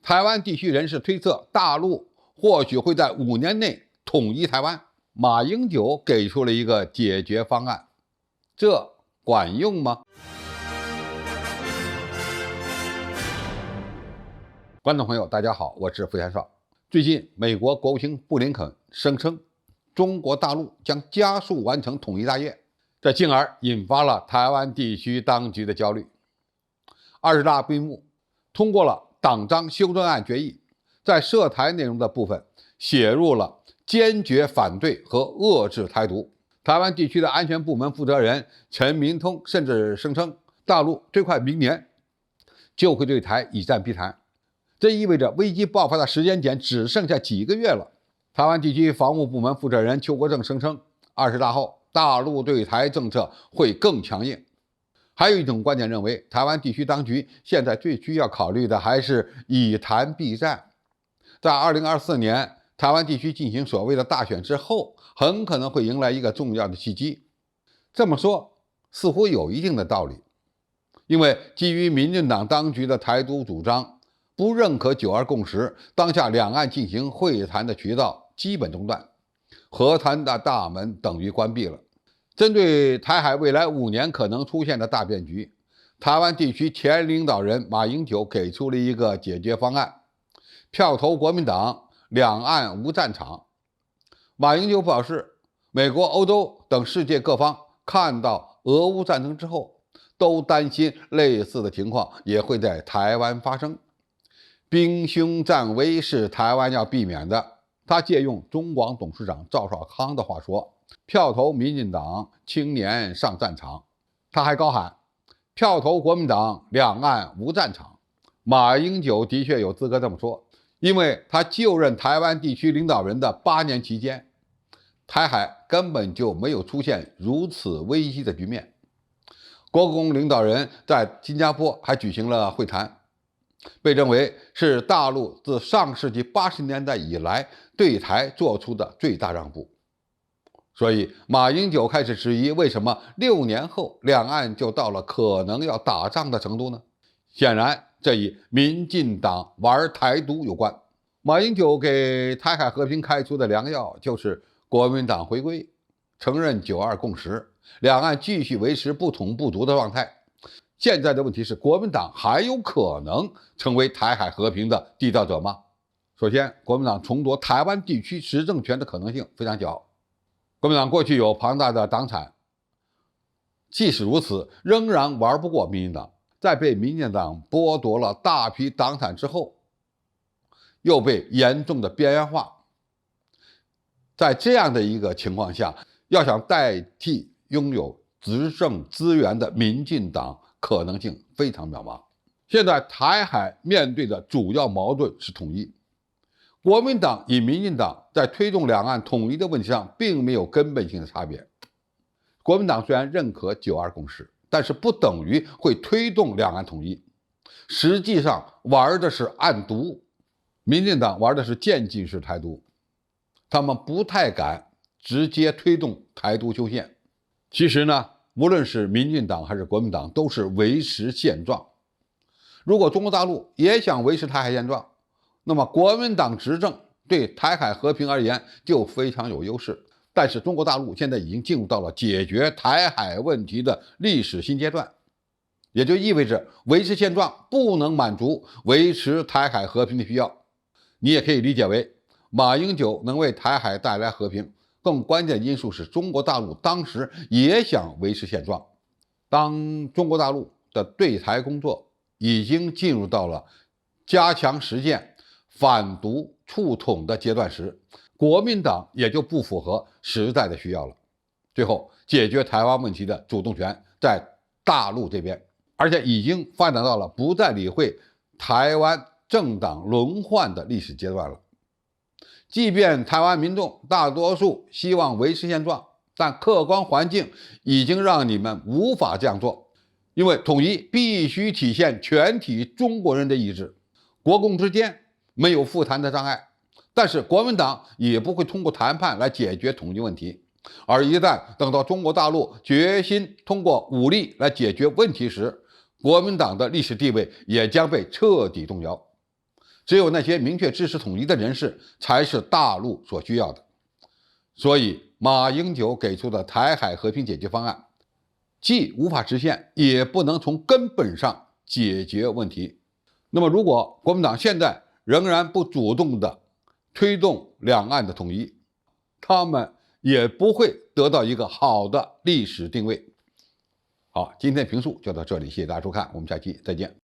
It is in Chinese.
台湾地区人士推测，大陆或许会在5年内统一台湾。马英九给出了一个解决方案，这管用吗？观众朋友，大家好，我是傅先少。最近，美国国务卿布林肯声称，中国大陆将加速完成统一大业，这进而引发了台湾地区当局的焦虑。20大闭幕，通过了党章修正案决议，在涉台内容的部分写入了坚决反对和遏制台独。台湾地区的安全部门负责人陈明通甚至声称，大陆最快明年就会对台以战逼台，这意味着危机爆发的时间点只剩下几个月了。台湾地区防务部门负责人邱国正声称，20大后大陆对台政策会更强硬。还有一种观点认为，台湾地区当局现在最需要考虑的还是以台避战。在2024年台湾地区进行所谓的大选之后，很可能会迎来一个重要的契机。这么说似乎有一定的道理，因为基于民进党当局的台独主张，不认可9·2共识，当下两岸进行会谈的渠道基本中断，和谈的大门等于关闭了。针对台海未来5年可能出现的大变局，台湾地区前领导人马英九给出了一个解决方案：票投国民党，两岸无战场。马英九表示，美国、欧洲等世界各方看到俄乌战争之后，都担心类似的情况也会在台湾发生。兵凶战危是台湾要避免的。他借用中广董事长赵少康的话说，票投民进党，青年上战场。他还高喊，票投国民党，两岸无战场。马英九的确有资格这么说，因为他就任台湾地区领导人的8年期间，台海根本就没有出现如此危机的局面。国共领导人在新加坡还举行了会谈，被认为是大陆自上世纪80年代以来对台做出的最大让步。所以马英九开始质疑，为什么6年后两岸就到了可能要打仗的程度呢？显然这与民进党玩台独有关。马英九给台海和平开出的良药就是国民党回归，承认9·2共识，两岸继续维持不统不独的状态。现在的问题是，国民党还有可能成为台海和平的缔造者吗？首先，国民党重夺台湾地区执政权的可能性非常小。国民党过去有庞大的党产，即使如此，仍然玩不过民进党。在被民进党剥夺了大批党产之后，又被严重的边缘化。在这样的一个情况下，要想代替拥有执政资源的民进党，可能性非常渺茫。现在台海面对的主要矛盾是统一。国民党与民进党在推动两岸统一的问题上并没有根本性的差别。国民党虽然认可9·2共识，但是不等于会推动两岸统一，实际上玩的是暗独。民进党玩的是渐进式台独，他们不太敢直接推动台独修宪。其实呢，无论是民进党还是国民党，都是维持现状。如果中国大陆也想维持台海现状，那么国民党执政对台海和平而言就非常有优势。但是中国大陆现在已经进入到了解决台海问题的历史新阶段，也就意味着维持现状不能满足维持台海和平的需要。你也可以理解为，马英九能为台海带来和平，更关键的因素是中国大陆当时也想维持现状。当中国大陆的对台工作已经进入到了加强实践反独促统的阶段时，国民党也就不符合时代的需要了。最后，解决台湾问题的主动权在大陆这边，而且已经发展到了不再理会台湾政党轮换的历史阶段了。即便台湾民众大多数希望维持现状，但客观环境已经让你们无法这样做，因为统一必须体现全体中国人的意志。国共之间没有复谈的障碍，但是国民党也不会通过谈判来解决统一问题。而一旦等到中国大陆决心通过武力来解决问题时，国民党的历史地位也将被彻底动摇。只有那些明确支持统一的人士才是大陆所需要的。所以，马英九给出的台海和平解决方案，既无法实现，也不能从根本上解决问题。那么，如果国民党现在仍然不主动的推动两岸的统一，他们也不会得到一个好的历史定位。好，今天的评述就到这里，谢谢大家收看，我们下期再见。